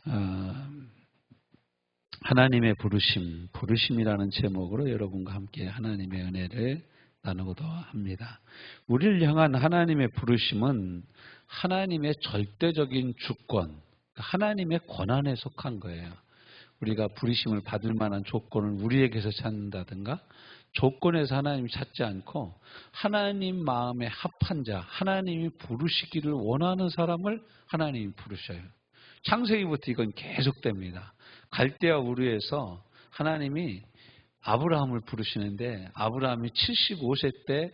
어, 하나님의 부르심이라는 제목으로 여러분과 함께 하나님의 은혜를 나누고도 합니다. 우리를 향한 하나님의 부르심은 하나님의 절대적인 주권, 하나님의 권한에 속한 거예요. 우리가 부르심을 받을 만한 조건을 우리에게서 찾는다든가 조건에서 하나님이 찾지 않고 하나님 마음에 합한 자, 하나님이 부르시기를 원하는 사람을 하나님이 부르셔요. 창세기부터 이건 계속됩니다. 갈대아 우르에서 하나님이 아브라함을 부르시는데 아브라함이 75세 때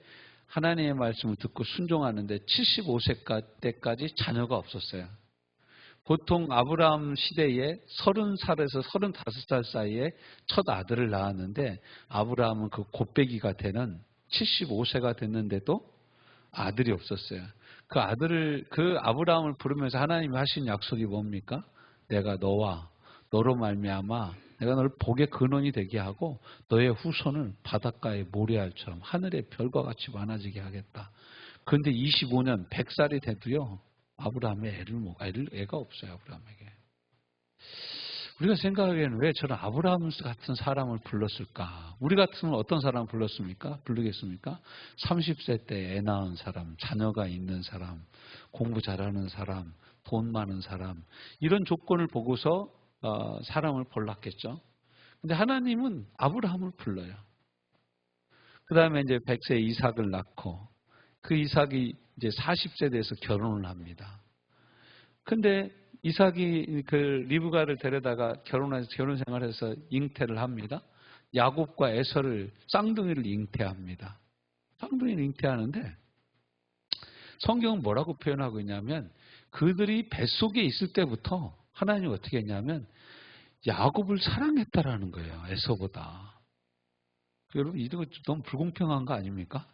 하나님의 말씀을 듣고 순종하는데 75세 때까지 자녀가 없었어요. 보통 아브라함 시대에 30살에서 35살 사이에 첫 아들을 낳았는데 아브라함은 그 곱배기가 되는 75세가 됐는데도 아들이 없었어요. 그 아브라함을 부르면서 하나님이 하신 약속이 뭡니까? 내가 너로 말미암아 내가 너를 복의 근원이 되게 하고 너의 후손을 바닷가의 모래알처럼 하늘의 별과 같이 많아지게 하겠다. 그런데 25년 100살이 돼도요. 아브라함의 애가 없어요. 아브라함에게. 우리가 생각하기에는 왜 저런 아브라함 같은 사람을 불렀을까? 우리 같으면 어떤 사람을 부르겠습니까? 30세 때 애 낳은 사람, 자녀가 있는 사람, 공부 잘하는 사람, 돈 많은 사람 이런 조건을 보고서 사람을 볼랐겠죠. 근데 하나님은 아브라함을 불러요. 그 다음에 이제 100세 이삭을 낳고 그 이삭이 이제 40세 돼서 결혼을 합니다. 근데 이삭이 그 리브가를 데려다가 결혼 생활해서 잉태를 합니다. 야곱과 에서를 쌍둥이를 잉태합니다. 쌍둥이를 잉태하는데 성경은 뭐라고 표현하고 있냐면 그들이 뱃속에 있을 때부터 하나님이 어떻게 했냐면 야곱을 사랑했다라는 거예요. 에서보다. 여러분 이거 너무 불공평한 거 아닙니까?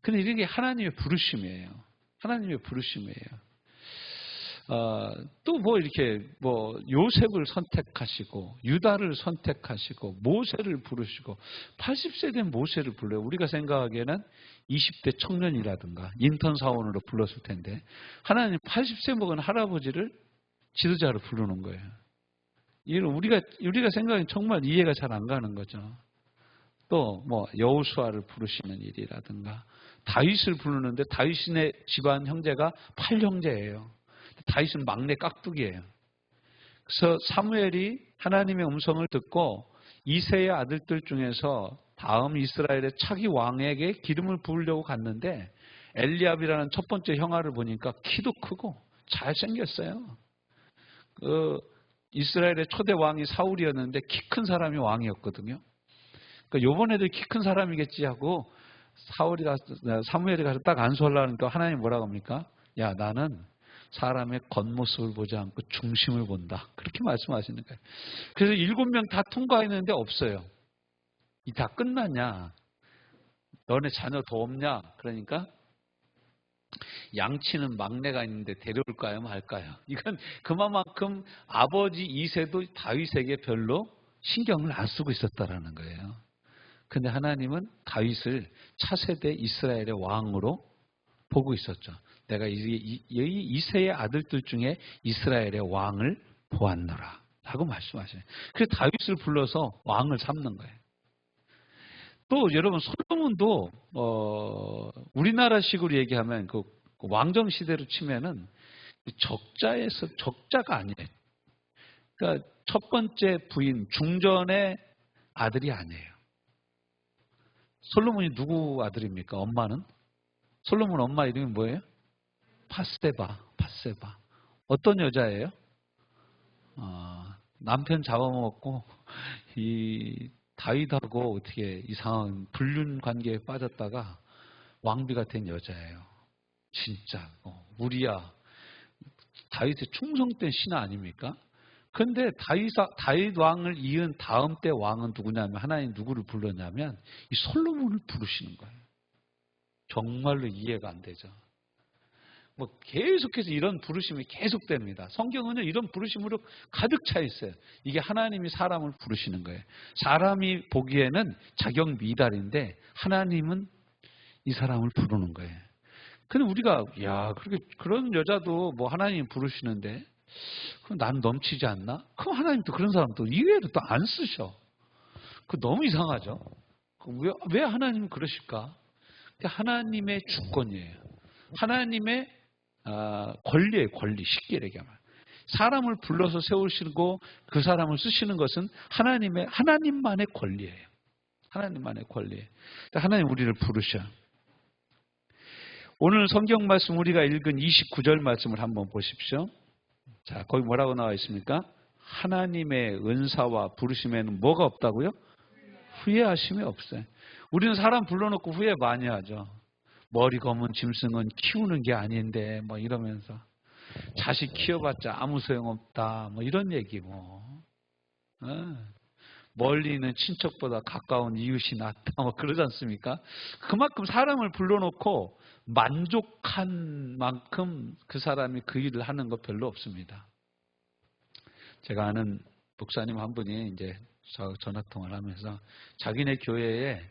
근데 이게 하나님의 부르심이에요. 하나님의 부르심이에요. 또 이렇게 요셉을 선택하시고 유다를 선택하시고 모세를 부르시고 80세 된 모세를 불러요. 우리가 생각하기에는 20대 청년이라든가 인턴 사원으로 불렀을 텐데 하나님 80세 먹은 할아버지를 지도자로 부르는 거예요. 이건 우리가 생각하기엔 정말 이해가 잘 안 가는 거죠. 또 여호수아를 부르시는 일이라든가 다윗을 부르는데 다윗의 집안 형제가 8형제예요. 다윗은 막내 깍두기예요. 그래서 사무엘이 하나님의 음성을 듣고 이새의 아들들 중에서 다음 이스라엘의 차기 왕에게 기름을 부으려고 갔는데 엘리압이라는 첫 번째 형아를 보니까 키도 크고 잘생겼어요. 이스라엘의 초대 왕이 사울이었는데 키 큰 사람이 왕이었거든요. 그러니까 요번에도 키 큰 사람이겠지 하고 사무엘이 가서 딱 안수하려고 하니까 하나님 뭐라고 합니까? 야, 나는 사람의 겉모습을 보지 않고 중심을 본다. 그렇게 말씀하시는 거예요. 그래서 7명 다 통과했는데 없어요. 이 다 끝났냐? 너네 자녀 더 없냐? 그러니까 양치는 막내가 있는데 데려올까요? 말까요? 이건 그만큼 아버지 이새도 다윗에게 별로 신경을 안 쓰고 있었다라는 거예요. 근데 하나님은 다윗을 차세대 이스라엘의 왕으로 보고 있었죠. 내가 이새의 아들들 중에 이스라엘의 왕을 보았노라 라고 말씀하셔요. 그래서 다윗을 불러서 왕을 삼는 거예요. 또 여러분 솔로몬도 우리나라식으로 얘기하면 그 왕정 시대로 치면은 적자가 아니에요. 그러니까 첫 번째 부인 중전의 아들이 아니에요. 솔로몬이 누구 아들입니까? 엄마는? 솔로몬 엄마 이름이 뭐예요? 밧세바. 어떤 여자예요? 남편 잡아먹고 이 다윗하고 어떻게 이상한 불륜 관계에 빠졌다가 왕비가 된 여자예요. 진짜 우리야 다윗의 충성된 신하 아닙니까? 그런데 다윗 왕을 이은 다음 때 왕은 누구냐면 하나님 누구를 불렀냐면 이 솔로몬을 부르시는 거예요. 정말로 이해가 안 되죠. 계속해서 이런 부르심이 계속됩니다. 성경은요, 이런 부르심으로 가득 차 있어요. 이게 하나님이 사람을 부르시는 거예요. 사람이 보기에는 자격 미달인데 하나님은 이 사람을 부르는 거예요. 근데 우리가 그런 여자도 하나님이 부르시는데 그럼 난 넘치지 않나? 그럼 하나님도 그런 사람 또 이외에도 또 안 쓰셔. 그 너무 이상하죠? 왜 하나님은 그러실까? 하나님의 주권이에요. 하나님의 권리예요, 권리. 쉽게 얘기하면. 사람을 불러서 세우시고 그 사람을 쓰시는 것은 하나님만의 권리예요. 하나님만의 권리예요. 하나님 우리를 부르셔. 오늘 성경 말씀 우리가 읽은 29절 말씀을 한번 보십시오. 자, 거기 뭐라고 나와 있습니까? 하나님의 은사와 부르심에는 뭐가 없다고요? 후회하심이 없어요. 우리는 사람 불러놓고 후회 많이 하죠. 머리 검은 짐승은 키우는 게 아닌데 뭐 이러면서 자식 키워봤자 아무 소용없다 뭐 이런 얘기고 멀리 있는 친척보다 가까운 이웃이 낫다 뭐 그러지 않습니까? 그만큼 사람을 불러놓고 만족한 만큼 그 사람이 그 일을 하는 거 별로 없습니다. 제가 아는 목사님 한 분이 이제 전화 통화를 하면서 자기네 교회에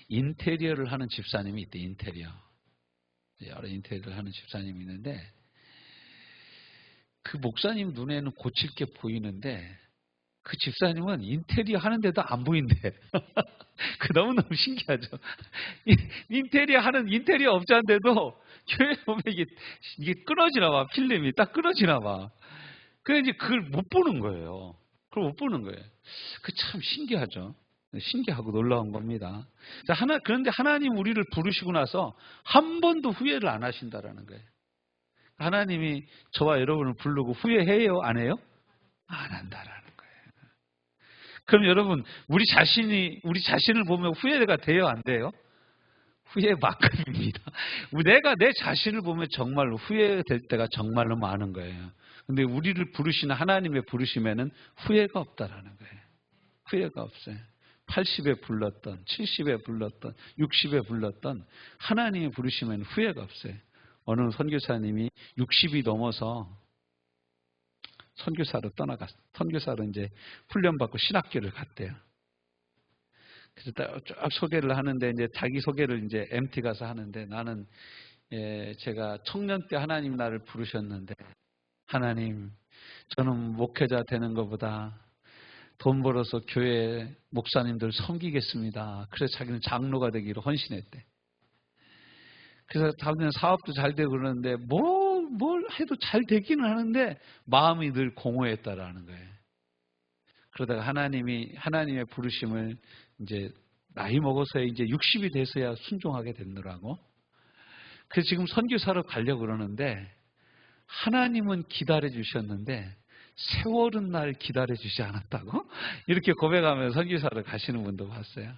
인테리어를 하는 집사님이 있대. 인테리어. 여러 인테리어를 하는 집사님이 있는데 그 목사님 눈에는 고칠 게 보이는데 그 집사님은 인테리어 하는데도 안 보인대. 그 너무너무 신기하죠. 인테리어 업자인데도 교회 보면 이게 끊어지나 봐. 필름이 딱 끊어지나 봐. 그래서 이제 그걸 못 보는 거예요. 그걸 못 보는 거예요. 그 참 신기하죠. 신기하고 놀라운 겁니다. 그런데 하나님 우리를 부르시고 나서 한 번도 후회를 안 하신다라는 거예요. 하나님이 저와 여러분을 부르고 후회해요? 안 해요? 안 한다라는 거예요. 그럼 여러분, 우리 자신을 보면 후회가 돼요? 안 돼요? 후회만큼입니다. 내가 내 자신을 보면 정말로 후회될 때가 정말로 많은 거예요. 근데 우리를 부르시는 하나님의 부르심에는 후회가 없다라는 거예요. 후회가 없어요. 80에 불렀던, 70에 불렀던, 60에 불렀던 하나님의 부르심에는 후회가 없어요. 어느 선교사님이 60이 넘어서 선교사로 떠나갔어요. 선교사로 이제 훈련받고 신학교를 갔대요. 그래서 쭉 소개를 하는데 이제 자기 소개를 이제 MT 가서 하는데 나는 제가 청년 때 하나님 나를 부르셨는데 하나님 저는 목회자 되는 것보다 돈 벌어서 교회 목사님들 섬기겠습니다. 그래서 자기는 장로가 되기로 헌신했대. 그래서 다른 사업도 잘 되고 그러는데 뭘 해도 잘 되기는 하는데 마음이 늘 공허했다라는 거예요. 그러다가 하나님의 부르심을 이제 나이 먹어서 이제 60이 돼서야 순종하게 됐더라고. 그래서 지금 선교사로 가려고 그러는데 하나님은 기다려 주셨는데 세월은 날 기다려 주지 않았다고? 이렇게 고백하면서 선교사를 가시는 분도 봤어요.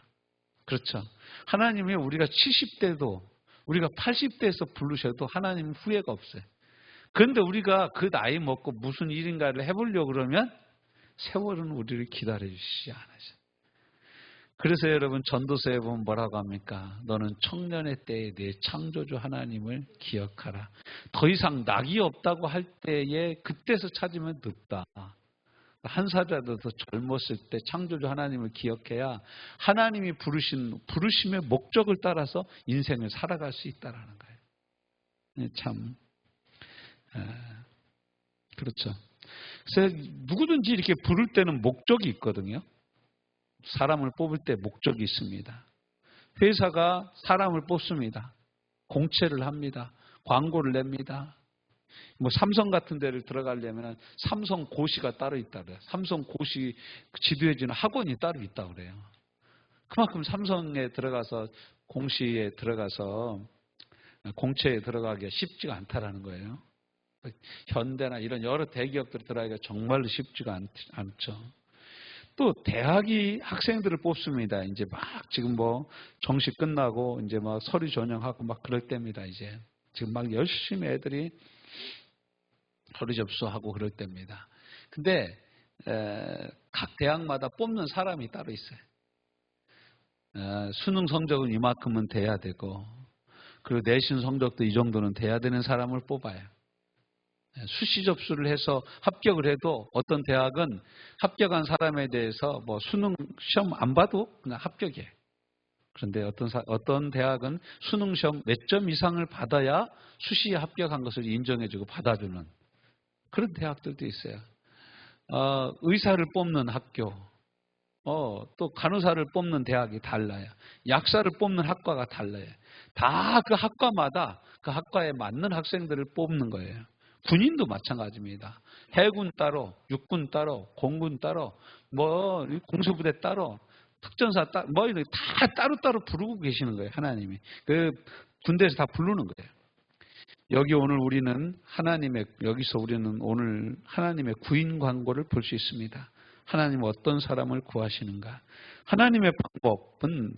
그렇죠. 하나님이 우리가 70대도 우리가 80대에서 부르셔도 하나님은 후회가 없어요. 그런데 우리가 그 나이 먹고 무슨 일인가를 해보려고 그러면 세월은 우리를 기다려 주시지 않으셔. 그래서 여러분 전도서에 보면 뭐라고 합니까? 너는 청년의 때에 내 창조주 하나님을 기억하라. 더 이상 낙이 없다고 할 때에 그때서 찾으면 늦다. 한 살이라도 더 젊었을 때 창조주 하나님을 기억해야 하나님이 부르심의 목적을 따라서 인생을 살아갈 수 있다라는 거예요. 참 그렇죠. 그래서 누구든지 이렇게 부를 때는 목적이 있거든요. 사람을 뽑을 때 목적이 있습니다. 회사가 사람을 뽑습니다. 공채를 합니다. 광고를 냅니다. 삼성 같은 데를 들어가려면 삼성 고시가 따로 있다 그래요. 삼성 고시 지도해주는 학원이 따로 있다 그래요. 그만큼 삼성에 들어가서 공시에 들어가서 공채에 들어가기가 쉽지가 않다라는 거예요. 현대나 이런 여러 대기업들에 들어가기가 정말로 쉽지가 않죠. 또 대학이 학생들을 뽑습니다. 이제 막 지금 정시 끝나고 이제 막 서류 전형하고 막 그럴 때입니다. 이제 지금 막 열심히 애들이 서류 접수하고 그럴 때입니다. 근데 각 대학마다 뽑는 사람이 따로 있어요. 수능 성적은 이만큼은 돼야 되고 그리고 내신 성적도 이 정도는 돼야 되는 사람을 뽑아요. 수시 접수를 해서 합격을 해도 어떤 대학은 합격한 사람에 대해서 수능 시험 안 봐도 그냥 합격이에요. 그런데 어떤 대학은 수능 시험 몇 점 이상을 받아야 수시에 합격한 것을 인정해주고 받아주는 그런 대학들도 있어요. 의사를 뽑는 학교, 또 간호사를 뽑는 대학이 달라요. 약사를 뽑는 학과가 달라요. 다 그 학과마다 그 학과에 맞는 학생들을 뽑는 거예요. 군인도 마찬가지입니다. 해군 따로, 육군 따로, 공군 따로, 공수부대 따로, 특전사 따로, 이렇게 다 따로따로 부르고 계시는 거예요. 하나님이. 그 군대에서 다 부르는 거예요. 여기서 우리는 오늘 하나님의 구인 광고를 볼 수 있습니다. 하나님 어떤 사람을 구하시는가? 하나님의 방법은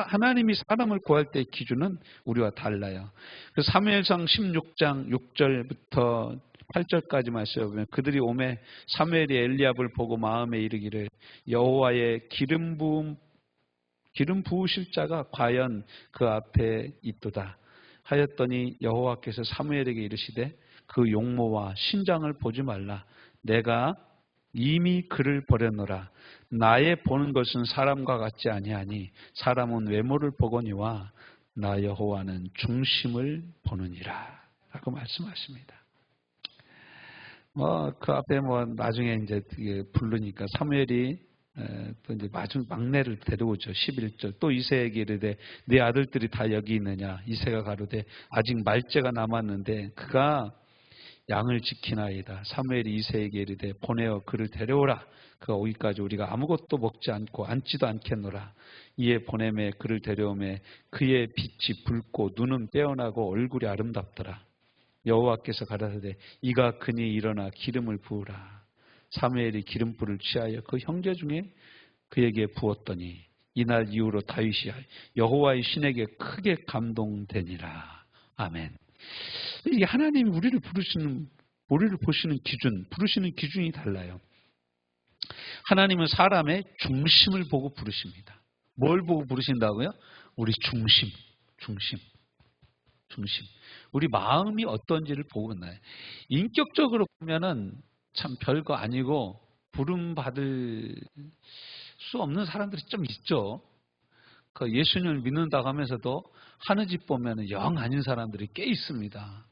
하나님이 사람을 구할 때의 기준은 우리와 달라요. 그 사무엘상 16장 6절부터 8절까지 말씀을 보면 그들이 오매 사무엘이 엘리압을 보고 마음에 이르기를 여호와의 기름 부으실 자가 과연 그 앞에 있도다 하였더니 여호와께서 사무엘에게 이르시되 그 용모와 신장을 보지 말라. 내가 이미 그를 버렸노라. 나의 보는 것은 사람과 같지 아니하니 사람은 외모를 보거니와 나 여호와는 중심을 보느니라 라고 말씀하십니다. 그 앞에 나중에 이제 부르니까 사무엘이 또 이제 막내를 데려오죠. 11절. 또 이새에게 이르되 네 아들들이 다 여기 있느냐? 이새가 가로되 아직 말째가 남았는데 그가 양을 지키나이다. 사무엘이 이새에게 이르되 보내어 그를 데려오라. 그가 오기까지 우리가 아무것도 먹지 않고 앉지도 않겠노라. 이에 보내매 그를 데려오매 그의 빛이 붉고 눈은 빼어나고 얼굴이 아름답더라. 여호와께서 가라사대 이가 그니 일어나 기름을 부으라. 사무엘이 기름불을 취하여 그 형제 중에 그에게 부었더니 이날 이후로 다윗이 여호와의 신에게 크게 감동되니라. 아멘. 이게 하나님이 우리를 보시는 기준, 부르시는 기준이 달라요. 하나님은 사람의 중심을 보고 부르십니다. 뭘 보고 부르신다고요? 우리 중심. 우리 마음이 어떤지를 보고 있나요? 인격적으로 보면은 참 별거 아니고 부름 받을 수 없는 사람들이 좀 있죠. 그 예수님을 믿는다고 하면서도 하는 집 보면은 영 아닌 사람들이 꽤 있습니다.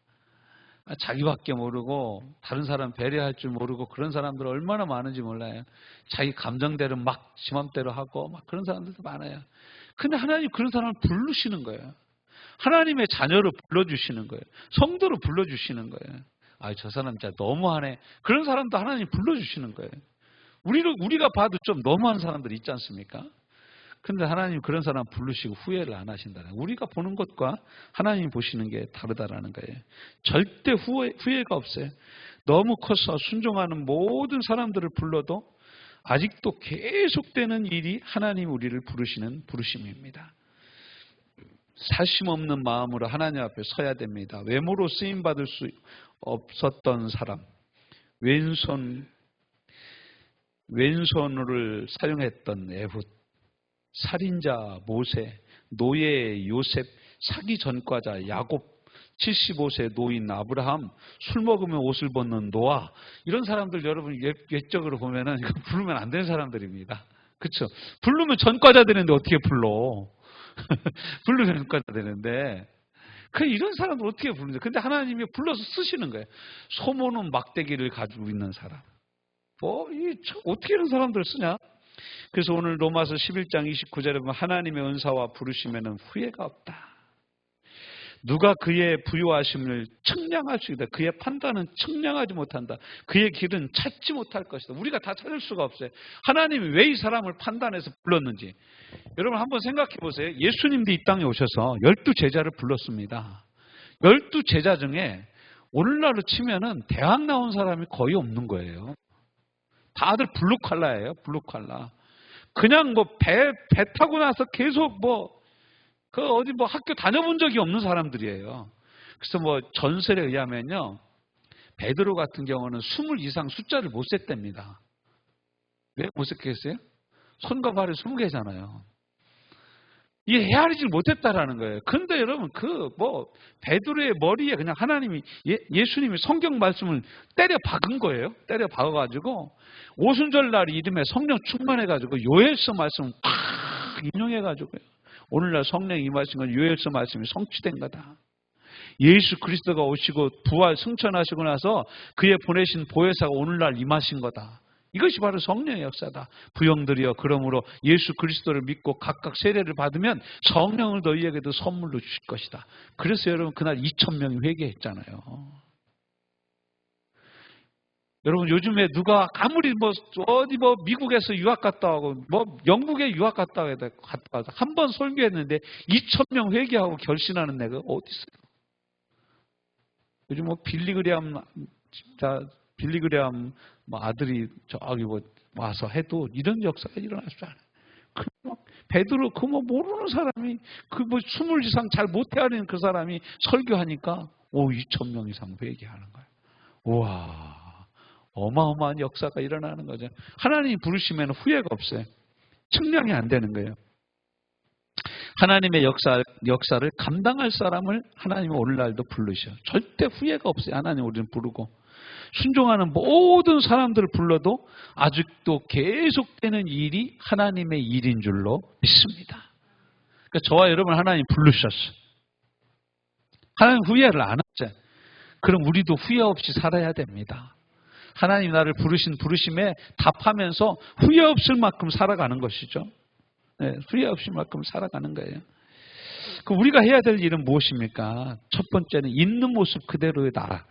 자기밖에 모르고 다른 사람 배려할 줄 모르고 그런 사람들 얼마나 많은지 몰라요. 자기 감정대로 막 지 맘대로 하고 막 그런 사람들도 많아요. 근데 하나님 그런 사람을 부르시는 거예요. 하나님의 자녀로 불러주시는 거예요. 성도로 불러주시는 거예요. 저 사람 진짜 너무하네. 그런 사람도 하나님 불러주시는 거예요. 우리가 봐도 좀 너무한 사람들이 있지 않습니까? 근데 하나님 그런 사람 부르시고 후회를 안 하신다는 거예요. 우리가 보는 것과 하나님 보시는 게 다르다라는 거예요. 절대 후회가 없어요. 너무 커서 순종하는 모든 사람들을 불러도 아직도 계속되는 일이 하나님 우리를 부르시는 부르심입니다. 사심 없는 마음으로 하나님 앞에 서야 됩니다. 외모로 쓰임받을 수 없었던 사람, 왼손을 사용했던 에훗, 살인자 모세, 노예 요셉, 사기 전과자 야곱, 75세 노인 아브라함, 술 먹으면 옷을 벗는 노아, 이런 사람들 여러분 옛적으로 보면은 이거 부르면 안 되는 사람들입니다. 그렇죠? 부르면 전과자 되는데 어떻게 불러? 부르면 전과자 되는데 이런 사람들 어떻게 부르는지. 근데 하나님이 불러서 쓰시는 거예요. 소모는 막대기를 가지고 있는 사람. 어떻게 이런 사람들을 쓰냐? 그래서 오늘 로마서 11장 29절에 보면 하나님의 은사와 부르심에는 후회가 없다. 누가 그의 부요하심을 측량할 수 있다. 그의 판단은 측량하지 못한다. 그의 길은 찾지 못할 것이다. 우리가 다 찾을 수가 없어요. 하나님이 왜 이 사람을 판단해서 불렀는지. 여러분 한번 생각해 보세요. 예수님도 이 땅에 오셔서 12제자를 불렀습니다. 12제자 중에 오늘날로 치면은 대학 나온 사람이 거의 없는 거예요. 다들 블루칼라예요. 블루칼라. 그냥 배 타고 나서 계속 학교 다녀본 적이 없는 사람들이에요. 그래서 전설에 의하면요. 베드로 같은 경우는 20 이상 숫자를 못 셌답니다. 왜 못 셌겠어요? 손과 발이 20개잖아요. 이게 헤아리질 못했다라는 거예요. 근데 여러분 베드로의 머리에 그냥 하나님이 예수님이 성경 말씀을 때려 박은 거예요. 때려 박아가지고 오순절 날 이름에 성령 충만해가지고 요엘서 말씀을 팍 인용해가지고요. 오늘날 성령이 임하신 건 요엘서 말씀이 성취된 거다. 예수 그리스도가 오시고 부활 승천하시고 나서 그의 보내신 보혜사가 오늘날 임하신 거다. 이것이 바로 성령의 역사다. 부형들이여 그러므로 예수 그리스도를 믿고 각각 세례를 받으면 성령을 너희에게도 선물로 주실 것이다. 그래서 여러분 그날 2,000명이 회개했잖아요. 여러분 요즘에 누가 아무리 어디 미국에서 유학 갔다 오고 영국에 유학 갔다 와서 한 번 설교했는데 2,000명 회개하고 결신하는 애가 어디 있어요? 요즘 빌리그레암 아들이 저기 와서 해도 이런 역사가 일어나지 않아요. 베드로 모르는 사람이 스물 이상 잘 못해하는 그 사람이 설교하니까 2,000명 이상 회개하는 거예요. 우와. 어마어마한 역사가 일어나는 거죠. 하나님이 부르시면 후회가 없어요. 측량이 안 되는 거예요. 하나님의 역사를 감당할 사람을 하나님은 오늘날도 부르셔. 절대 후회가 없어요. 하나님 우리는 부르고. 순종하는 모든 사람들을 불러도 아직도 계속되는 일이 하나님의 일인 줄로 믿습니다. 그러니까 저와 여러분 하나님 부르셨어요. 하나님 후회를 안 하죠. 그럼 우리도 후회 없이 살아야 됩니다. 하나님 나를 부르신 부르심에 답하면서 후회 없을 만큼 살아가는 것이죠. 네, 후회 없을 만큼 살아가는 거예요. 그럼 우리가 해야 될 일은 무엇입니까? 첫 번째는 있는 모습 그대로의 나아.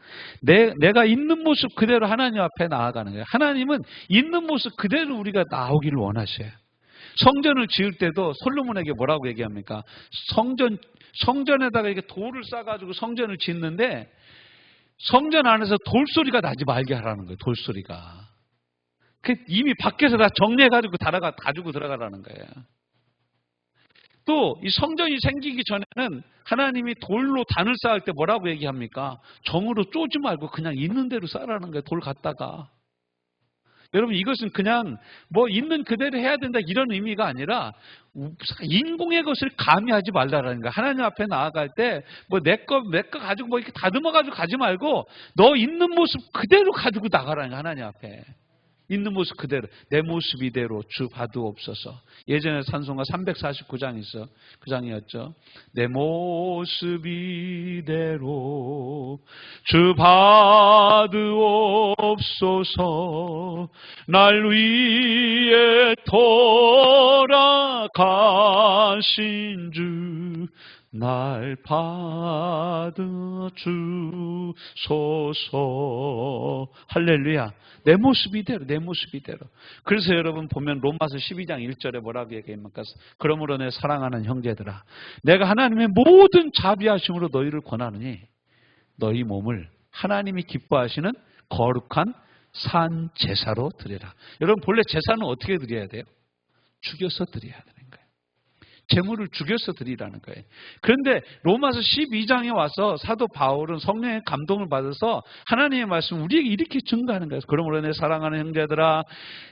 내가 있는 모습 그대로 하나님 앞에 나아가는 거예요. 하나님은 있는 모습 그대로 우리가 나오기를 원하셔요. 성전을 지을 때도 솔로몬에게 뭐라고 얘기합니까? 성전에다가 이렇게 돌을 싸가지고 성전을 짓는데 성전 안에서 돌소리가 나지 말게 하라는 거예요. 돌소리가. 이미 밖에서 다 정리해가지고 가지고 들어가라는 거예요. 또 이 성전이 생기기 전에는 하나님이 돌로 단을 쌓을 때 뭐라고 얘기합니까? 정으로 쪼지 말고 그냥 있는 대로 쌓으라는 거예요. 돌 갖다가. 여러분 이것은 그냥 있는 그대로 해야 된다 이런 의미가 아니라 인공의 것을 가미하지 말라라는 거야. 하나님 앞에 나아갈 때 내 거 가지고 이렇게 다듬어 가지고 가지 말고 너 있는 모습 그대로 가지고 나가라는 거야. 하나님 앞에. 있는 모습 그대로 내 모습 이대로 주 봐두옵소서. 예전에 찬송가 349장 있어. 그 장이었죠. 내 모습 이대로 주 봐두옵소서. 날 위해 돌아가신 주 날 받아주소서. 할렐루야. 내 모습 이대로, 내 모습 이대로. 그래서 여러분 보면 로마서 12장 1절에 뭐라고 얘기합니까? 그러므로 내 사랑하는 형제들아, 내가 하나님의 모든 자비하심으로 너희를 권하느니 너희 몸을 하나님이 기뻐하시는 거룩한 산 제사로 드리라. 여러분 본래 제사는 어떻게 드려야 돼요? 죽여서 드려야 돼요. 재물을 죽여서 드리라는 거예요. 그런데 로마서 12장에 와서 사도 바울은 성령의 감동을 받아서 하나님의 말씀 우리에게 이렇게 증거하는 거예요. 그러므로 내 사랑하는 형제들아,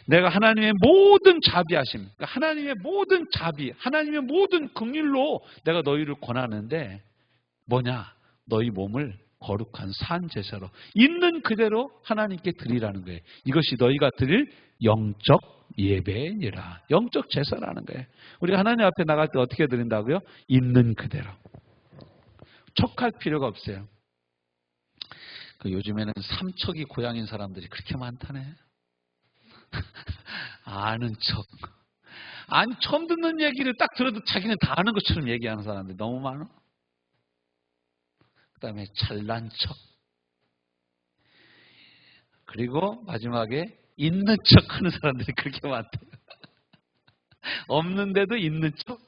내가 하나님의 모든 자비하심, 그러니까 하나님의 모든 자비, 하나님의 모든 긍휼로 내가 너희를 권하는데 뭐냐? 너희 몸을 거룩한 산 제사로 있는 그대로 하나님께 드리라는 거예요. 이것이 너희가 드릴 영적 예배니라. 영적 제사라는 거예요. 우리가 하나님 앞에 나갈 때 어떻게 드린다고요? 있는 그대로. 척할 필요가 없어요. 요즘에는 삼척이 고향인 사람들이 그렇게 많다네. 아는 척. 아니 처음 듣는 얘기를 딱 들어도 자기는 다 아는 것처럼 얘기하는 사람들이 너무 많아. 그 다음에 잘난 척. 그리고 마지막에 있는 척 하는 사람들이 그렇게 많대요. 없는데도 있는 척.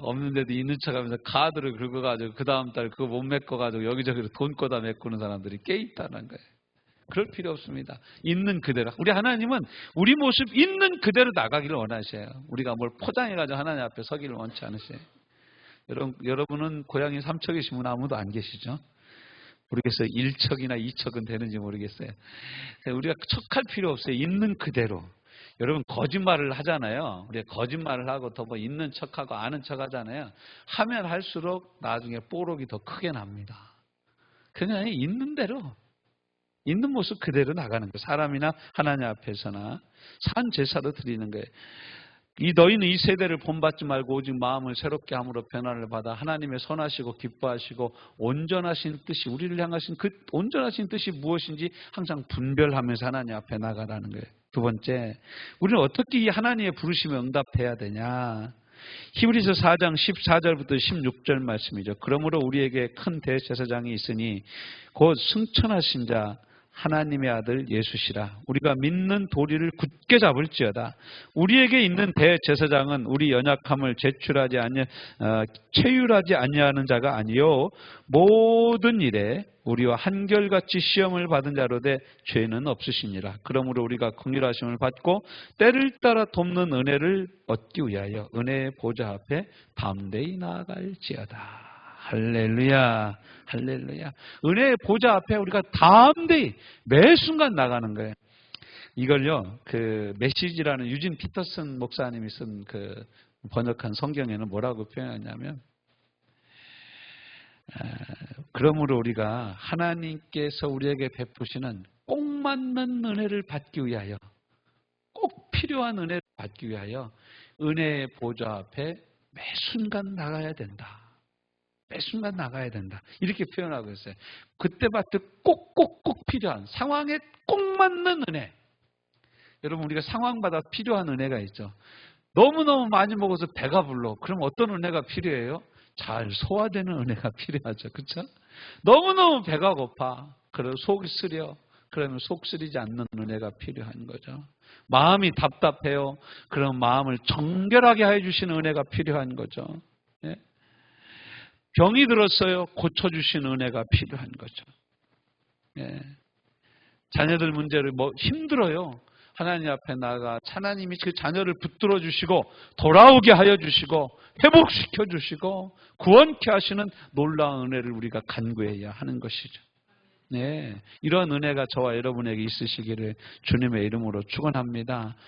없는데도 있는 척 하면서 카드를 긁어가지고 그 다음 달 그거 못 메꿔가지고 여기저기로 돈 꿔다 메꾸는 사람들이 꽤 있다는 거예요. 그럴 필요 없습니다. 있는 그대로. 우리 하나님은 우리 모습 있는 그대로 나가기를 원하셔요. 우리가 뭘 포장해가지고 하나님 앞에 서기를 원치 않으셔요. 여러분은 고향이 삼척이시면 아무도 안 계시죠? 모르겠어요. 1척이나 2척은 되는지 모르겠어요. 우리가 척할 필요 없어요. 있는 그대로. 여러분 거짓말을 하잖아요. 우리가 거짓말을 하고 더 있는 척하고 아는 척 하잖아요. 하면 할수록 나중에 뽀록이 더 크게 납니다. 그냥 있는 대로. 있는 모습 그대로 나가는 거예요. 사람이나 하나님 앞에서나 산 제사로 드리는 거예요. 너희는 이 세대를 본받지 말고 오직 마음을 새롭게 함으로 변화를 받아 하나님의 선하시고 기뻐하시고 온전하신 뜻이 우리를 향하신 그 온전하신 뜻이 무엇인지 항상 분별하면서 하나님 앞에 나가라는 거예요. 두 번째, 우리는 어떻게 이 하나님의 부르심에 응답해야 되냐? 히브리서 4장 14절부터 16절 말씀이죠. 그러므로 우리에게 큰 대제사장이 있으니 곧 승천하신 자 하나님의 아들 예수시라. 우리가 믿는 도리를 굳게 잡을지어다. 우리에게 있는 대제사장은 우리 연약함을 체휼하지 아니하는 자가 아니요 모든 일에 우리와 한결같이 시험을 받은 자로되 죄는 없으시니라. 그러므로 우리가 긍휼하심을 받고 때를 따라 돕는 은혜를 얻기 위하여 은혜의 보좌 앞에 담대히 나아갈지어다. 할렐루야, 할렐루야. 은혜의 보좌 앞에 우리가 담대히 매 순간 나가는 거예요. 이걸요, 그 메시지라는 유진 피터슨 목사님이 쓴 그 번역한 성경에는 뭐라고 표현하냐면, 그러므로 우리가 하나님께서 우리에게 베푸시는 꼭 맞는 은혜를 받기 위하여, 꼭 필요한 은혜를 받기 위하여 은혜의 보좌 앞에 매 순간 나가야 된다. 매 순간 나가야 된다. 이렇게 표현하고 있어요. 그때마다 꼭 필요한, 상황에 꼭 맞는 은혜. 여러분, 우리가 상황마다 필요한 은혜가 있죠. 너무너무 많이 먹어서 배가 불러. 그럼 어떤 은혜가 필요해요? 잘 소화되는 은혜가 필요하죠. 그렇죠? 너무너무 배가 고파. 그래서 속이 쓰려. 그러면 속 쓰리지 않는 은혜가 필요한 거죠. 마음이 답답해요. 그럼 마음을 정결하게 해주시는 은혜가 필요한 거죠. 예? 병이 들었어요. 고쳐주신 은혜가 필요한 거죠. 예. 자녀들 문제를 힘들어요. 하나님 앞에 나가 하나님이 그 자녀를 붙들어 주시고 돌아오게 하여 주시고 회복시켜 주시고 구원케 하시는 놀라운 은혜를 우리가 간구해야 하는 것이죠. 네, 이런 은혜가 저와 여러분에게 있으시기를 주님의 이름으로 축원합니다.